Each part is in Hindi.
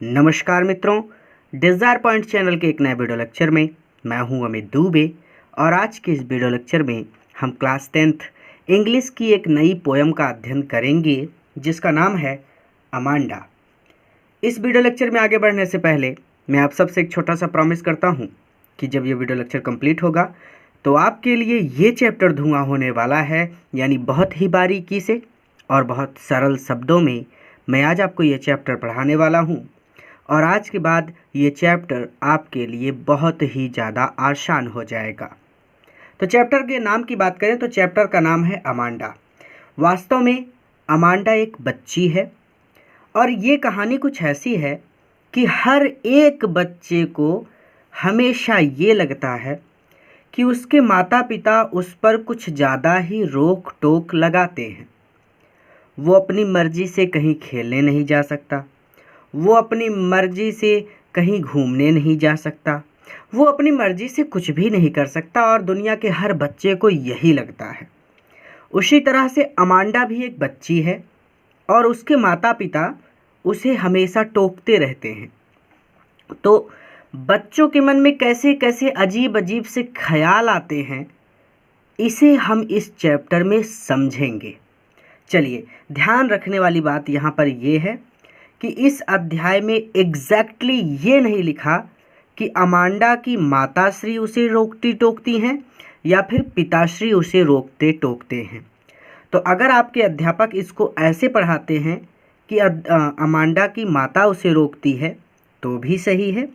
नमस्कार मित्रों, डिज़ायर पॉइंट चैनल के एक नए वीडियो लेक्चर में मैं हूं अमित दुबे। और आज के इस वीडियो लेक्चर में हम क्लास 10th इंग्लिश की एक नई पोयम का अध्ययन करेंगे जिसका नाम है अमांडा। इस वीडियो लेक्चर में आगे बढ़ने से पहले मैं आप सबसे एक छोटा सा प्रॉमिस करता हूं कि जब ये वीडियो लेक्चर कंप्लीट होगा तो आपके लिए ये चैप्टर धुआं होने वाला है, यानी बहुत ही बारीकी से और बहुत सरल शब्दों में मैं आज आपको ये चैप्टर पढ़ाने वाला हूँ। और आज के बाद ये चैप्टर आपके लिए बहुत ही ज़्यादा आसान हो जाएगा। तो चैप्टर के नाम की बात करें तो चैप्टर का नाम है अमांडा। वास्तव में अमांडा एक बच्ची है और ये कहानी कुछ ऐसी है कि हर एक बच्चे को हमेशा ये लगता है कि उसके माता पिता उस पर कुछ ज़्यादा ही रोक टोक लगाते हैं। वो अपनी मर्ज़ी से कहीं खेलने नहीं जा सकता, वो अपनी मर्ज़ी से कहीं घूमने नहीं जा सकता, वो अपनी मर्ज़ी से कुछ भी नहीं कर सकता और दुनिया के हर बच्चे को यही लगता है। उसी तरह से अमांडा भी एक बच्ची है और उसके माता पिता उसे हमेशा टोकते रहते हैं। तो बच्चों के मन में कैसे कैसे अजीब अजीब से ख्याल आते हैं, इसे हम इस चैप्टर में समझेंगे। चलिए, ध्यान रखने वाली बात यहाँ पर यह है कि इस अध्याय में एग्जैक्टली ये नहीं लिखा कि अमांडा की माताश्री उसे रोकती टोकती हैं या फिर पिताश्री उसे रोकते टोकते हैं। तो अगर आपके अध्यापक इसको ऐसे पढ़ाते हैं कि अमांडा की माता उसे रोकती है तो भी सही है,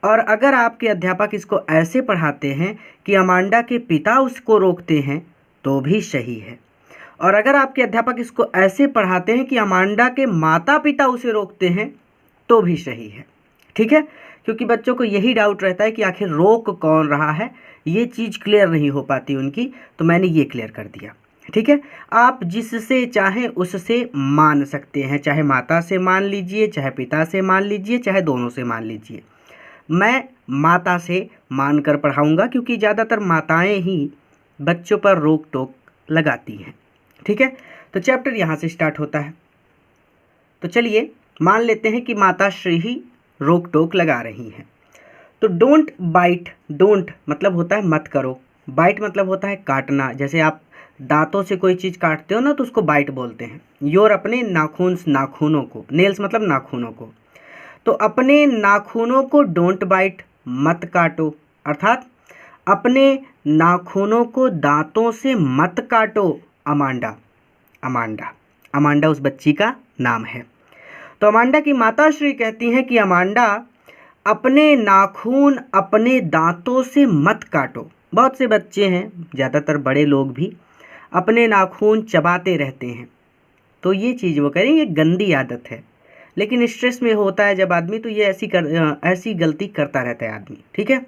और अगर आपके अध्यापक इसको ऐसे पढ़ाते हैं कि अमांडा के पिता उसको रोकते हैं तो भी सही है, और अगर आपके अध्यापक इसको ऐसे पढ़ाते हैं कि अमांडा के माता पिता उसे रोकते हैं तो भी सही है। ठीक है, क्योंकि बच्चों को यही डाउट रहता है कि आखिर रोक कौन रहा है, ये चीज़ क्लियर नहीं हो पाती उनकी, तो मैंने ये क्लियर कर दिया। ठीक है, आप जिससे चाहें उससे मान सकते हैं, चाहे माता से मान लीजिए, चाहे पिता से मान लीजिए, चाहे दोनों से मान लीजिए। मैं माता से मान कर पढ़ाऊँगा क्योंकि ज़्यादातर माताएँ ही बच्चों पर रोक टोक लगाती हैं। ठीक है, तो चैप्टर यहाँ से स्टार्ट होता है। तो चलिए मान लेते हैं कि माताश्री ही रोक टोक लगा रही हैं। तो डोंट बाइट, डोंट मतलब होता है मत करो, बाइट मतलब होता है काटना। जैसे आप दांतों से कोई चीज़ काटते हो ना तो उसको बाइट बोलते हैं। योर अपने नाखूनों को, नेल्स मतलब नाखूनों को, तो अपने नाखूनों को डोंट बाइट मत काटो, अर्थात अपने नाखूनों को दांतों से मत काटो। अमांडा, अमांडा, अमांडा उस बच्ची का नाम है। तो अमांडा की माताश्री कहती हैं कि अमांडा अपने नाखून अपने दांतों से मत काटो। बहुत से बच्चे हैं, ज़्यादातर बड़े लोग भी अपने नाखून चबाते रहते हैं, तो ये चीज़ वो करें, ये गंदी आदत है। लेकिन स्ट्रेस में होता है जब आदमी, तो ये ऐसी गलती करता रहता है आदमी। ठीक है,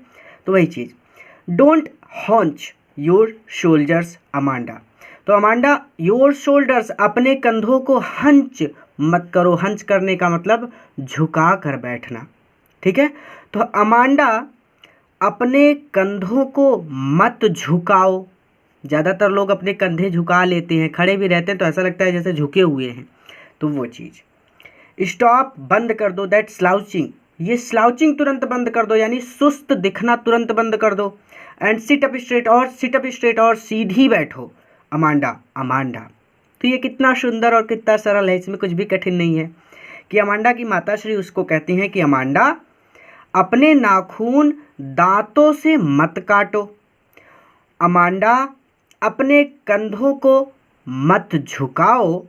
तो वही चीज़, डोंट हॉन्च योर शोल्डर्स अमांडा। तो अमांडा योर शोल्डर्स, अपने कंधों को हंच मत करो। हंच करने का मतलब झुका कर बैठना। ठीक है, तो अमांडा अपने कंधों को मत झुकाओ। ज़्यादातर लोग अपने कंधे झुका लेते हैं, खड़े भी रहते हैं तो ऐसा लगता है जैसे झुके हुए हैं, तो वो चीज़। स्टॉप, बंद कर दो, दैट स्लाउचिंग, ये स्लाउचिंग तुरंत बंद कर दो, यानी सुस्त दिखना तुरंत बंद कर दो। एंड सिट अप स्ट्रेट, और सीधी बैठो। अमांडा, अमांडा, तो ये कितना सुंदर और कितना सरल है, इसमें कुछ भी कठिन नहीं है कि अमांडा की माताश्री उसको कहती हैं कि अमांडा अपने नाखून दांतों से मत काटो, अमांडा अपने कंधों को मत झुकाओ,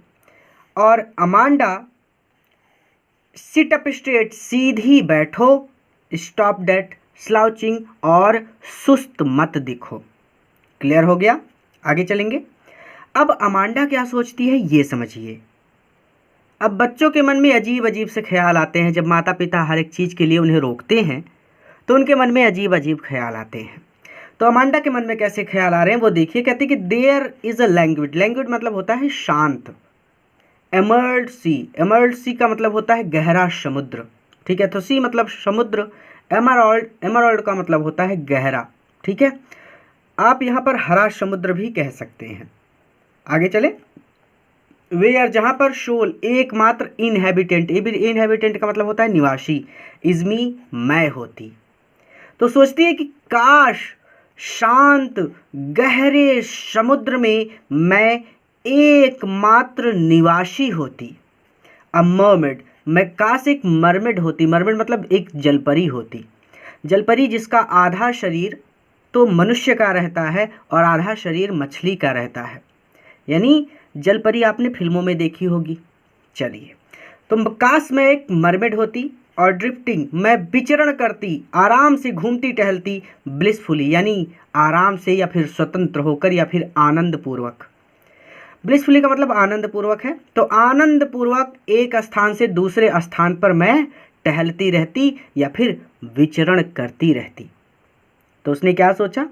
और अमांडा सिट अप स्ट्रेट, सीधी बैठो, स्टॉप दैट स्लाउचिंग, और सुस्त मत दिखो। क्लियर हो गया? आगे चलेंगे। अब अमांडा क्या सोचती है ये समझिए। अब बच्चों के मन में अजीब अजीब से ख्याल आते हैं। जब माता पिता हर एक चीज़ के लिए उन्हें रोकते हैं तो उनके मन में अजीब अजीब ख्याल आते हैं। तो अमांडा के मन में कैसे ख्याल आ रहे हैं वो देखिए। कहते हैं कि there is a language, language मतलब होता है शांत। एमर्ल्ड सी, एमर्ल्ड सी का मतलब होता है गहरा समुद्र। ठीक है, तो सी मतलब समुद्र, एमराल्ड, एमराल्ड का मतलब होता है गहरा। ठीक है, आप यहाँ पर हरा समुद्र भी कह सकते हैं। आगे चले। वेयर जहाँ पर शोल एकमात्र इनहेबिटेंट, इनहेबिटेंट का मतलब होता है निवासी, इज़मी मैं होती। तो सोचती है कि काश शांत गहरे समुद्र में मैं एकमात्र निवासी होती। अ मरमेड, मैं काश एक मरमेड होती। मरमेड मतलब एक जलपरी होती। जलपरी जिसका आधा शरीर तो मनुष्य का रहता है और आधा शरीर मछली का रहता है। यानी जलपरी आपने फिल्मों में देखी होगी। चलिए, तो काश मैं एक मरमेड होती और ड्रिफ्टिंग मैं विचरण करती, आराम से घूमती टहलती, ब्लिसफुली यानी आराम से या फिर स्वतंत्र होकर या फिर आनंद पूर्वक। ब्लिसफुली का मतलब आनंद पूर्वक है। तो आनंद पूर्वक एक स्थान से दूसरे स्थान पर मैं टहलती रहती या फिर विचरण करती रहती। तो उसने क्या सोचा?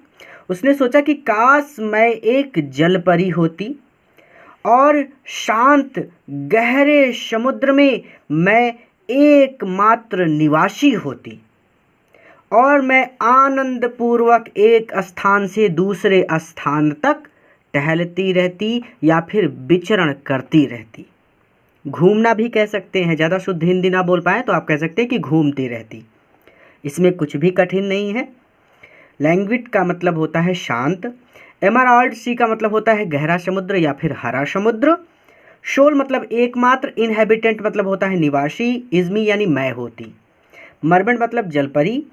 उसने सोचा कि काश मैं एक जलपरी होती और शांत गहरे समुद्र में मैं एकमात्र निवासी होती और मैं आनंद पूर्वक एक स्थान से दूसरे स्थान तक टहलती रहती या फिर विचरण करती रहती। घूमना भी कह सकते हैं, ज़्यादा शुद्ध हिंदी ना बोल पाए तो आप कह सकते हैं कि घूमती रहती। इसमें कुछ भी कठिन नहीं है। लैंग्विड का मतलब होता है शांत। एमराल्ड सी का मतलब होता है गहरा समुद्र या फिर हरा समुद्र। शोल मतलब एकमात्र, इनहेबिटेंट मतलब होता है निवासी, इज़मी यानी मैं होती। मरमेड मतलब जलपरी।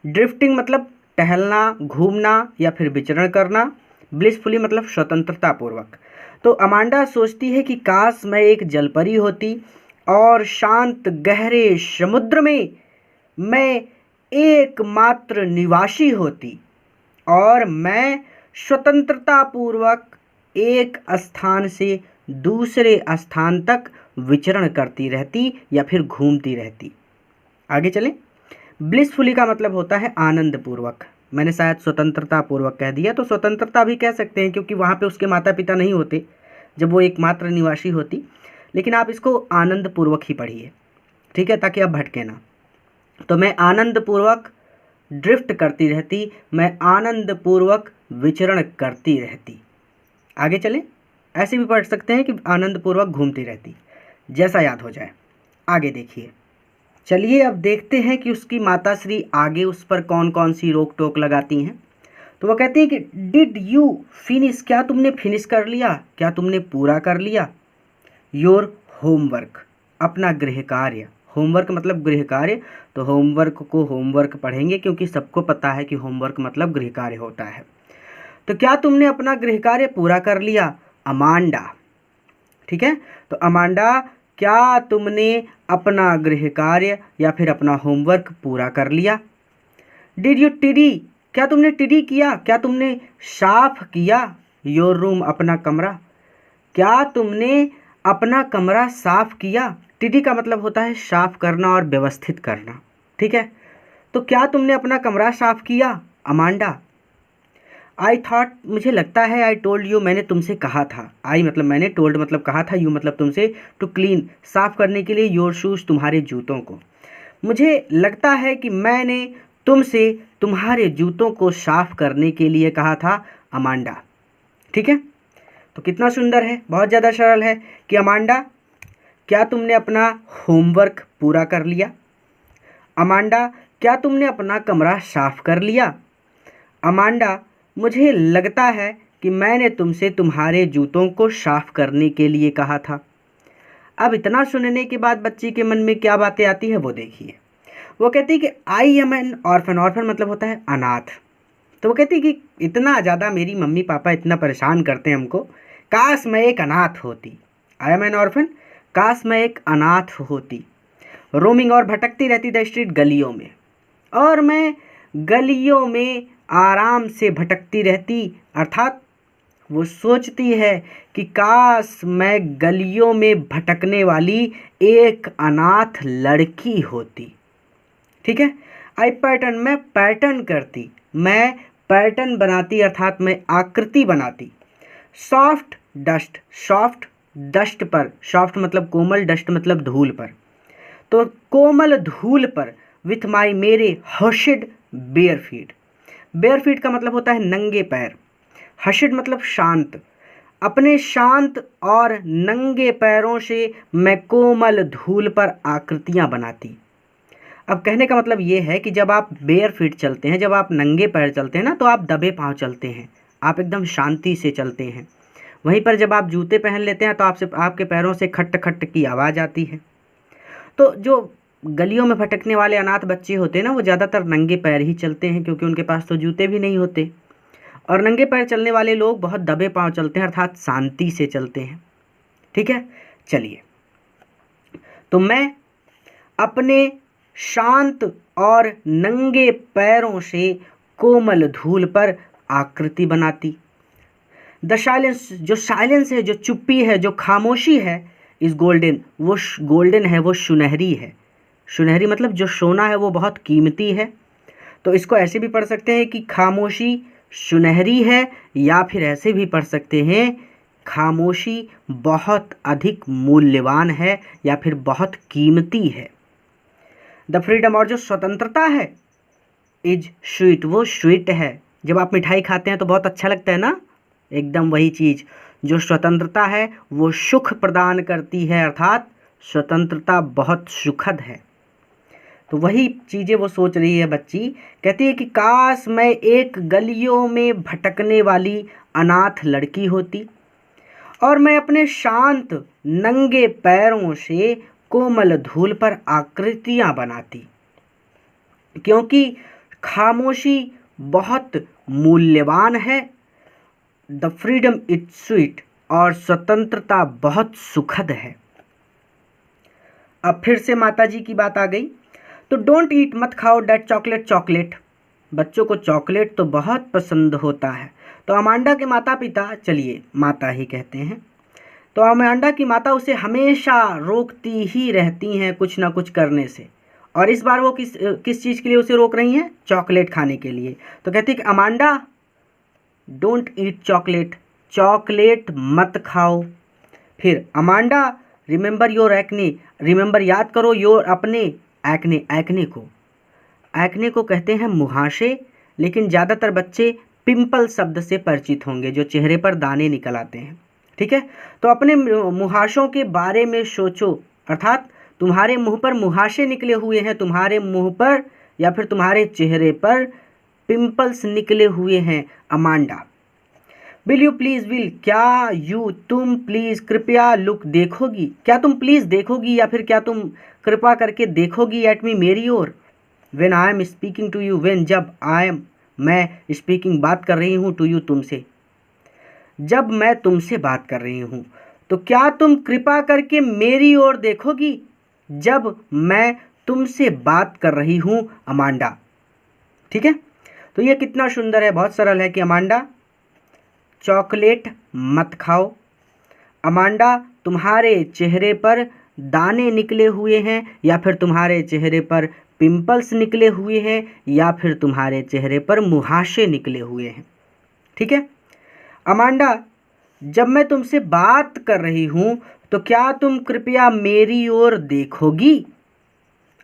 ड्रिफ्टिंग मतलब टहलना, घूमना या फिर विचरण करना। ब्लिसफुली मतलब स्वतंत्रता पूर्वक। तो अमांडा सोचती है कि काश मैं एक जलपरी होती और शांत गहरे समुद्र में मैं एकमात्र निवासी होती और मैं स्वतंत्रता पूर्वक एक स्थान से दूसरे स्थान तक विचरण करती रहती या फिर घूमती रहती। आगे चलें। ब्लिसफुली का मतलब होता है आनंद पूर्वक। मैंने शायद स्वतंत्रता पूर्वक कह दिया, तो स्वतंत्रता भी कह सकते हैं क्योंकि वहाँ पे उसके माता पिता नहीं होते जब वो एकमात्र निवासी होती। लेकिन आप इसको आनंद पूर्वक ही पढ़िए, ठीक है, ताकि आप भटके ना। तो मैं आनंद पूर्वक ड्रिफ्ट करती रहती, मैं आनंद पूर्वक विचरण करती रहती। आगे चलें। ऐसे भी पढ़ सकते हैं कि आनंद पूर्वक घूमती रहती, जैसा याद हो जाए। आगे देखिए। चलिए अब देखते हैं कि उसकी माता श्री आगे उस पर कौन कौन सी रोक टोक लगाती हैं। तो वह कहती है कि डिड यू फिनिश, क्या तुमने फिनिश कर लिया, क्या तुमने पूरा कर लिया। योर होमवर्क, अपना गृह कार्य। होमवर्क मतलब गृह कार्य, तो होमवर्क को होमवर्क पढ़ेंगे क्योंकि सबको पता है कि होमवर्क मतलब गृह कार्य होता है। तो क्या तुमने अपना गृह कार्य पूरा कर लिया अमांडा, ठीक है। तो अमांडा, क्या तुमने अपना गृह कार्य या फिर अपना होमवर्क पूरा कर लिया। डिड यू टिडी, क्या तुमने टिडी किया, क्या तुमने साफ किया योर रूम, अपना कमरा। क्या तुमने अपना कमरा साफ किया। टिडी का मतलब होता है साफ करना और व्यवस्थित करना, ठीक है। तो क्या तुमने अपना कमरा साफ किया अमांडा। आई थॉट, मुझे लगता है, आई टोल्ड यू, मैंने तुमसे कहा था। आई मतलब मैंने, टोल्ड मतलब कहा था, यू मतलब तुमसे, टू क्लीन साफ करने के लिए, योर शूज़ तुम्हारे जूतों को। मुझे लगता है कि मैंने तुमसे तुम्हारे जूतों को साफ करने के लिए कहा था अमांडा, ठीक है। तो कितना सुंदर है, बहुत ज़्यादा सरल है कि अमांडा, क्या तुमने अपना होमवर्क पूरा कर लिया। अमांडा, क्या तुमने अपना कमरा साफ कर लिया। अमांडा, मुझे लगता है कि मैंने तुमसे तुम्हारे जूतों को साफ करने के लिए कहा था। अब इतना सुनने के बाद बच्ची के मन में क्या बातें आती है वो देखिए। वो कहती है कि I am N orphan, orphan मतलब होता है अनाथ। तो वो कहती है कि इतना ज़्यादा मेरी मम्मी पापा इतना परेशान करते हैं हमको, काश मैं एक अनाथ होती। आई एम एन ऑर्फन, काश मैं एक अनाथ होती। रोमिंग और भटकती रहती द स्ट्रीट, गलियों में, और मैं गलियों में आराम से भटकती रहती, अर्थात वो सोचती है कि काश मैं गलियों में भटकने वाली एक अनाथ लड़की होती, ठीक है। आई पैटर्न, मैं पैटर्न करती, मैं पैटर्न बनाती, अर्थात मैं आकृति बनाती। सॉफ्ट डस्ट, सॉफ्ट डस्ट पर, सॉफ्ट मतलब कोमल, डस्ट मतलब धूल पर, तो कोमल धूल पर, विथ माई मेरे हर्षिड बेयर फीट। बेयर फीट का मतलब होता है नंगे पैर। हर्षिड मतलब शांत, अपने शांत और नंगे पैरों से मैं कोमल धूल पर आकृतियां बनाती। अब कहने का मतलब ये है कि जब आप बेयर फीट चलते हैं, जब आप नंगे पैर चलते हैं ना, तो आप दबे पाँव चलते हैं, आप एकदम शांति से चलते हैं। वहीं पर जब आप जूते पहन लेते हैं तो आपके पैरों से खट खट की आवाज़ आती है। तो जो गलियों में भटकने वाले अनाथ बच्चे होते हैं ना, वो ज़्यादातर नंगे पैर ही चलते हैं, क्योंकि उनके पास तो जूते भी नहीं होते। और नंगे पैर चलने वाले लोग बहुत दबे पाँव चलते हैं, अर्थात शांति से चलते हैं। ठीक है, चलिए। तो मैं अपने शांत और नंगे पैरों से कोमल धूल पर आकृति बनाती। द साइलेंस, जो साइलेंस है, जो चुप्पी है, जो खामोशी है, इस गोल्डन, वो गोल्डन है, वो सुनहरी है। सुनहरी मतलब जो सोना है वो बहुत कीमती है। तो इसको ऐसे भी पढ़ सकते हैं कि खामोशी सुनहरी है, या फिर ऐसे भी पढ़ सकते हैं खामोशी बहुत अधिक मूल्यवान है, या फिर बहुत कीमती है। द फ्रीडम, और जो स्वतंत्रता है, इज स्वीट, वो स्वीट है। जब आप मिठाई खाते हैं तो बहुत अच्छा लगता है ना, एकदम वही चीज़। जो स्वतंत्रता है वो सुख प्रदान करती है, अर्थात स्वतंत्रता बहुत सुखद है। तो वही चीज़ें वो सोच रही है बच्ची। कहती है कि काश मैं एक गलियों में भटकने वाली अनाथ लड़की होती और मैं अपने शांत नंगे पैरों से कोमल धूल पर आकृतियां बनाती, क्योंकि खामोशी बहुत मूल्यवान है। द फ्रीडम इज स्वीट, और स्वतंत्रता बहुत सुखद है। अब फिर से माता जी की बात आ गई। तो डोंट ईट, मत खाओ, डैट चॉकलेट, चॉकलेट। बच्चों को चॉकलेट तो बहुत पसंद होता है। तो अमांडा के माता पिता, चलिए माता ही कहते हैं, तो अमांडा की माता उसे हमेशा रोकती ही रहती हैं कुछ ना कुछ करने से। और इस बार वो किस चीज़ के लिए उसे रोक रही हैं? चॉकलेट खाने के लिए। तो कहती है कि Amanda don't eat chocolate, chocolate मत खाओ। फिर Amanda remember your acne, remember याद करो योर अपने एक्ने, एक्ने को कहते हैं मुहासे, लेकिन ज़्यादातर बच्चे पिंपल शब्द से परिचित होंगे, जो चेहरे पर दाने निकल आते हैं। ठीक है, तो अपने मुहासों के बारे में सोचो, अर्थात तुम्हारे मुंह पर मुहासे निकले हुए हैं, तुम्हारे मुंह पर या फिर तुम्हारे चेहरे पर पिंपल्स निकले हुए हैं Amanda. Will you please, will क्या, यू तुम, प्लीज़ कृपया, लुक देखोगी, क्या तुम प्लीज़ देखोगी या फिर क्या तुम कृपा करके देखोगी एट मी, मेरी ओर। When I am speaking to you, when जब आई एम, मैं स्पीकिंग बात कर रही हूँ, टू यू तुमसे, जब मैं तुमसे बात कर रही हूँ, तो क्या तुम कृपा करके मेरी ओर देखोगी जब मैं तुमसे बात कर रही हूँ अमांडा। ठीक है, तो ये कितना सुंदर है, बहुत सरल है कि अमांडा चॉकलेट मत खाओ, अमांडा तुम्हारे चेहरे पर दाने निकले हुए हैं या फिर तुम्हारे चेहरे पर पिंपल्स निकले हुए हैं या फिर तुम्हारे चेहरे पर मुहासे निकले हुए हैं। ठीक है, अमांडा जब मैं तुमसे बात कर रही हूँ तो क्या तुम कृपया मेरी ओर देखोगी।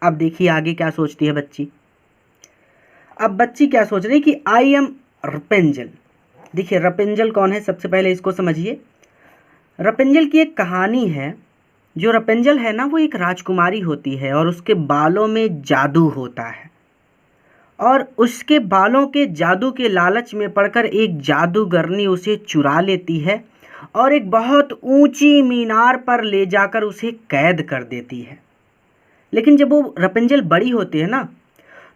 अब देखिए आगे क्या सोचती है बच्ची। अब बच्ची क्या सोच रही कि आई एम रपेंजल। देखिए रपेंजल कौन है, सबसे पहले इसको समझिए। रपेंजल की एक कहानी है। जो रपेंजल है ना, वो एक राजकुमारी होती है और उसके बालों में जादू होता है, और उसके बालों के जादू के लालच में पड़कर एक जादूगरनी उसे चुरा लेती है और एक बहुत ऊंची मीनार पर ले जाकर उसे कैद कर देती है। लेकिन जब वो रपेंजल बड़ी होती है ना,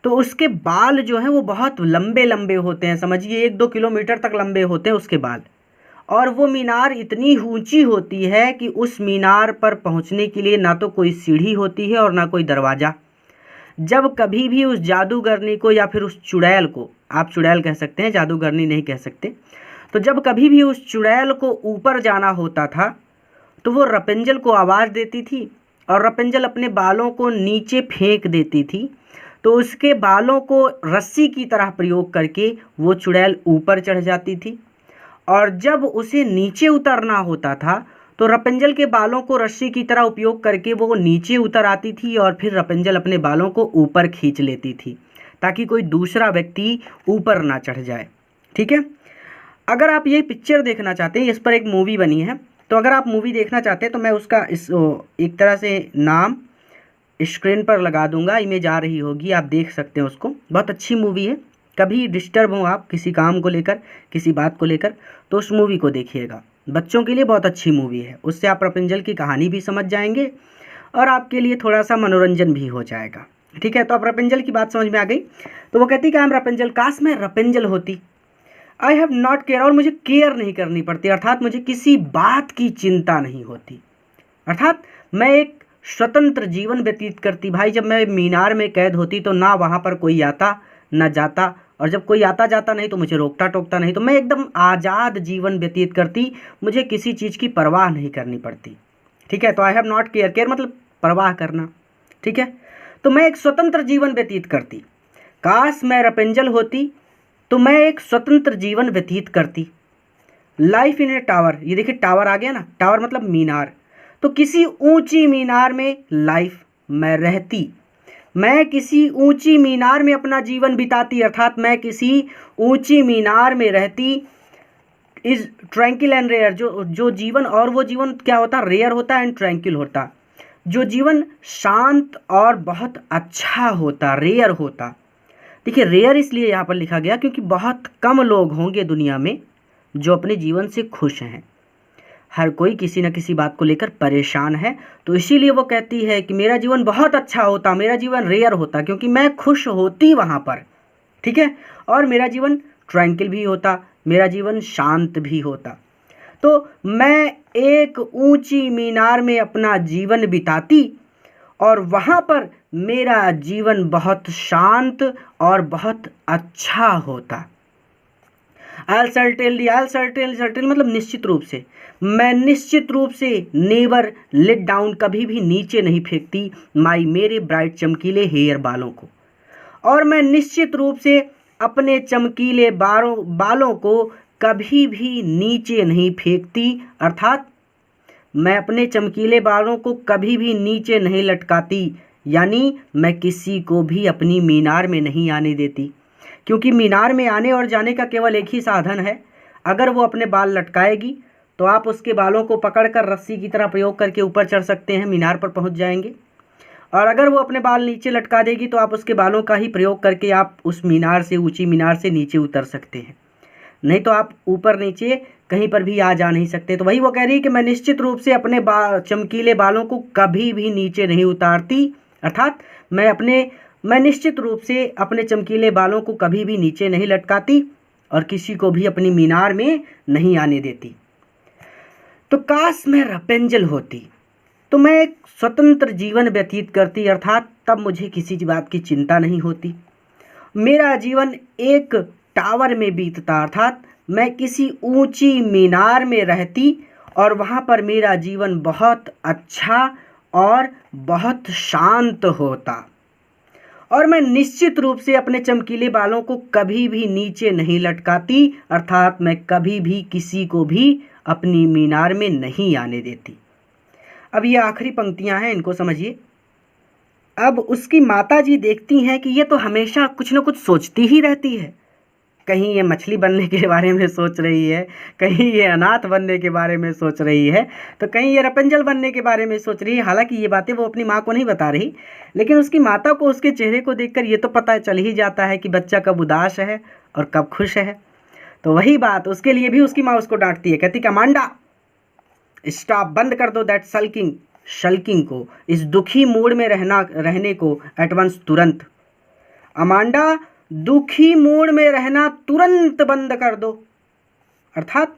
तो उसके बाल जो हैं वो बहुत लंबे लंबे होते हैं, समझिए 1-2 किलोमीटर तक लंबे होते हैं उसके बाल। और वो मीनार इतनी ऊंची होती है कि उस मीनार पर पहुंचने के लिए ना तो कोई सीढ़ी होती है और ना कोई दरवाज़ा। जब कभी भी उस जादूगरनी को या फिर उस चुड़ैल को, आप चुड़ैल कह सकते हैं, जादूगरनी नहीं कह सकते, तो जब कभी भी उस चुड़ैल को ऊपर जाना होता था तो वो रपेंजल को आवाज़ देती थी और रपेंजल अपने बालों को नीचे फेंक देती थी, तो उसके बालों को रस्सी की तरह प्रयोग करके वो चुड़ैल ऊपर चढ़ जाती थी। और जब उसे नीचे उतरना होता था तो रपेंजल के बालों को रस्सी की तरह उपयोग करके वो नीचे उतर आती थी और फिर रपेंजल अपने बालों को ऊपर खींच लेती थी ताकि कोई दूसरा व्यक्ति ऊपर ना चढ़ जाए। ठीक है, अगर आप ये पिक्चर देखना चाहते हैं, इस पर एक मूवी बनी है, तो अगर आप मूवी देखना चाहते हैं तो मैं उसका एक तरह से नाम स्क्रीन पर लगा दूंगा, इमेज आ रही होगी, आप देख सकते हैं उसको। बहुत अच्छी मूवी है, कभी डिस्टर्ब हो आप किसी काम को लेकर, किसी बात को लेकर, तो उस मूवी को देखिएगा। बच्चों के लिए बहुत अच्छी मूवी है, उससे आप रापुंज़ल की कहानी भी समझ जाएंगे और आपके लिए थोड़ा सा मनोरंजन भी हो जाएगा। ठीक है, तो अब रापुंज़ल की बात समझ में आ गई। तो वो कहती कि आई एम रापुंज़ल, काश मैं रापुंज़ल होती। आई हैव नॉट केयर, और मुझे केयर नहीं करनी पड़ती, अर्थात मुझे किसी बात की चिंता नहीं होती, अर्थात मैं एक स्वतंत्र जीवन व्यतीत करती। भाई जब मैं मीनार में कैद होती तो ना वहाँ पर कोई आता ना जाता, और जब कोई आता जाता नहीं तो मुझे रोकता टोकता नहीं, तो मैं एकदम आज़ाद जीवन व्यतीत करती, मुझे किसी चीज़ की परवाह नहीं करनी पड़ती। ठीक है, तो I have not care, care मतलब परवाह करना। ठीक है, तो मैं एक स्वतंत्र जीवन व्यतीत करती। काश मैं रापुंज़ल होती तो मैं एक स्वतंत्र जीवन व्यतीत करती। लाइफ इन ए टावर, ये देखिए टावर आ गया ना, टावर मतलब मीनार, तो किसी ऊंची मीनार में लाइफ मैं रहती, मैं किसी ऊंची मीनार में अपना जीवन बिताती, अर्थात मैं किसी ऊंची मीनार में रहती। इज ट्रैंकिल एंड रेयर, जो जीवन, और वो जीवन क्या होता, रेयर होता एंड ट्रैंकिल होता, जो जीवन शांत और बहुत अच्छा होता, रेयर होता। देखिए रेयर इसलिए यहाँ पर लिखा गया क्योंकि बहुत कम लोग होंगे दुनिया में जो अपने जीवन से खुश हैं। हर कोई किसी न किसी बात को लेकर परेशान है, तो इसीलिए वो कहती है कि मेरा जीवन बहुत अच्छा होता, मेरा जीवन रेयर होता, क्योंकि मैं खुश होती वहाँ पर। ठीक है, और मेरा जीवन ट्रैंकिल भी होता, मेरा जीवन शांत भी होता। तो मैं एक ऊंची मीनार में अपना जीवन बिताती और वहाँ पर मेरा जीवन बहुत शांत और बहुत अच्छा होता। आई सर्टेनली, आई सर्टेनली मतलब निश्चित रूप से, मैं निश्चित रूप से नेवर लेट डाउन, कभी भी नीचे नहीं फेंकती, माई मेरे ब्राइट चमकीले हेयर बालों को, और मैं निश्चित रूप से अपने चमकीले बालों को कभी भी नीचे नहीं फेंकती, अर्थात मैं अपने चमकीले बालों को कभी भी नीचे नहीं लटकाती, यानी मैं किसी को भी अपनी मीनार में नहीं आने देती, क्योंकि मीनार में आने और जाने का केवल एक ही साधन है। अगर वो अपने बाल लटकाएगी तो आप उसके बालों को पकड़कर रस्सी की तरह प्रयोग करके ऊपर चढ़ सकते हैं, मीनार पर पहुंच जाएंगे। और अगर वो अपने बाल नीचे लटका देगी तो आप उसके बालों का ही प्रयोग करके आप उस मीनार से, ऊंची मीनार से नीचे उतर सकते हैं, नहीं तो आप ऊपर नीचे कहीं पर भी आ जा नहीं सकते। तो वही वो कह रही है कि मैं निश्चित रूप से अपने चमकीले बालों को कभी भी नीचे नहीं उतारती, अर्थात मैं निश्चित रूप से अपने चमकीले बालों को कभी भी नीचे नहीं लटकाती और किसी को भी अपनी मीनार में नहीं आने देती। तो काश मैं रापुंज़ल होती तो मैं एक स्वतंत्र जीवन व्यतीत करती, अर्थात तब मुझे किसी बात की चिंता नहीं होती। मेरा जीवन एक टावर में बीतता, अर्थात मैं किसी ऊंची मीनार में रहती और वहाँ पर मेरा जीवन बहुत अच्छा और बहुत शांत होता, और मैं निश्चित रूप से अपने चमकीले बालों को कभी भी नीचे नहीं लटकाती, अर्थात मैं कभी भी किसी को भी अपनी मीनार में नहीं आने देती। अब ये आखिरी पंक्तियां हैं, इनको समझिए। अब उसकी माता जी देखती हैं कि ये तो हमेशा कुछ न कुछ सोचती ही रहती है, कहीं ये मछली बनने के बारे में सोच रही है, कहीं ये अनाथ बनने के बारे में सोच रही है, तो कहीं ये रापुंज़ल बनने के बारे में सोच रही है। हालांकि ये बातें वो अपनी माँ को नहीं बता रही, लेकिन उसकी माता को उसके चेहरे को देखकर ये तो पता चल ही जाता है कि बच्चा कब उदास है और कब खुश है। तो वही बात उसके लिए भी उसकी माँ उसको डांटती है, कहती कि अमांडा स्टॉप, बंद कर दो दैट शल्किंग को, इस दुखी मूड में रहने को एट वंस, तुरंत। अमांडा दुखी मूड में रहना तुरंत बंद कर दो, अर्थात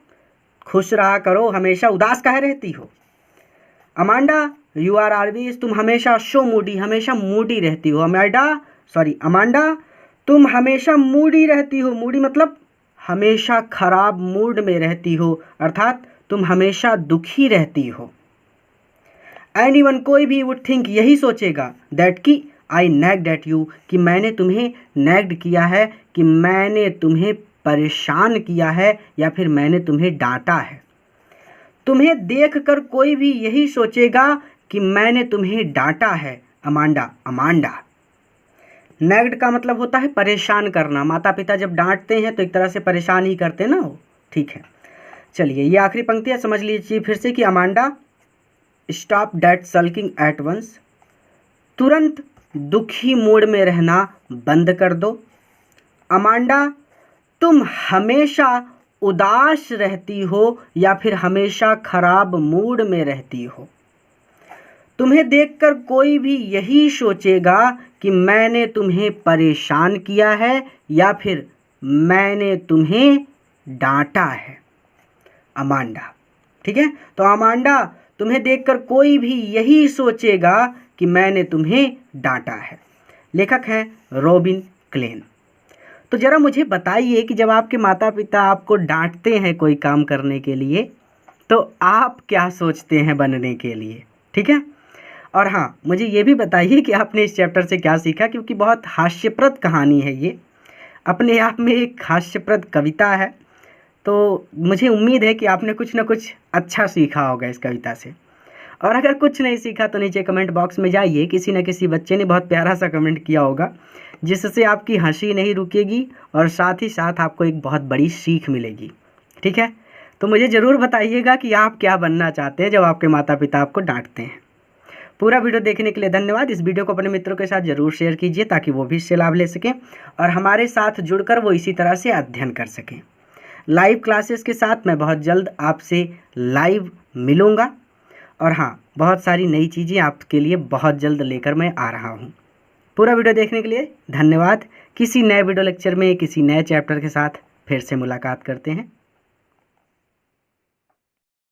खुश रहा करो, हमेशा उदास काहे रहती हो। अमांडा यू आर ऑलवेज, तुम हमेशा शो मूडी, हमेशा मूडी रहती हो। अमांडा तुम हमेशा मूडी रहती हो, मूडी मतलब हमेशा खराब मूड में रहती हो, अर्थात तुम हमेशा दुखी रहती हो। एनीवन, कोई भी वुड थिंक, यही सोचेगा, दैट की आई नैग्ड एट यू, कि मैंने तुम्हें नैग्ड किया है, कि मैंने तुम्हें परेशान किया है या फिर मैंने तुम्हें डांटा है। तुम्हें देखकर कोई भी यही सोचेगा कि मैंने तुम्हें डांटा है। अमांडा नैग्ड का मतलब होता है परेशान करना। माता पिता जब डांटते हैं तो एक तरह से परेशान ही करते ना हो, ठीक है, चलिए ये आखिरी पंक्ति है, समझ लीजिए फिर से कि Amanda stop that sulking at once, तुरंत दुखी मूड में रहना बंद कर दो। अमांडा तुम हमेशा उदास रहती हो या फिर हमेशा खराब मूड में रहती हो। तुम्हें देखकर कोई भी यही सोचेगा कि मैंने तुम्हें परेशान किया है या फिर मैंने तुम्हें डांटा है। अमांडा, ठीक है, तो अमांडा तुम्हें देखकर कोई भी यही सोचेगा कि मैंने तुम्हें डांटा है। लेखक हैं रॉबिन क्लेन। तो ज़रा मुझे बताइए कि जब आपके माता पिता आपको डांटते हैं कोई काम करने के लिए तो आप क्या सोचते हैं बनने के लिए, ठीक है। और हाँ, मुझे ये भी बताइए कि आपने इस चैप्टर से क्या सीखा, क्योंकि बहुत हास्यप्रद कहानी है ये, अपने आप में एक हास्यप्रद कविता है। तो मुझे उम्मीद है कि आपने कुछ ना कुछ अच्छा सीखा होगा इस कविता से। और अगर कुछ नहीं सीखा तो नीचे कमेंट बॉक्स में जाइए, किसी न किसी बच्चे ने बहुत प्यारा सा कमेंट किया होगा जिससे आपकी हंसी नहीं रुकेगी और साथ ही साथ आपको एक बहुत बड़ी सीख मिलेगी, ठीक है। तो मुझे ज़रूर बताइएगा कि आप क्या बनना चाहते हैं जब आपके माता पिता आपको डांटते हैं। पूरा वीडियो देखने के लिए धन्यवाद। इस वीडियो को अपने मित्रों के साथ ज़रूर शेयर कीजिए ताकि वो भी इससे लाभ ले सकें और हमारे साथ जुड़कर वो इसी तरह से अध्ययन कर सकें। लाइव क्लासेस के साथ मैं बहुत जल्द आपसे लाइव मिलूँगा और हाँ, बहुत सारी नई चीज़ें आपके लिए बहुत जल्द लेकर मैं आ रहा हूँ। पूरा वीडियो देखने के लिए धन्यवाद। किसी नए वीडियो लेक्चर में किसी नए चैप्टर के साथ फिर से मुलाकात करते हैं।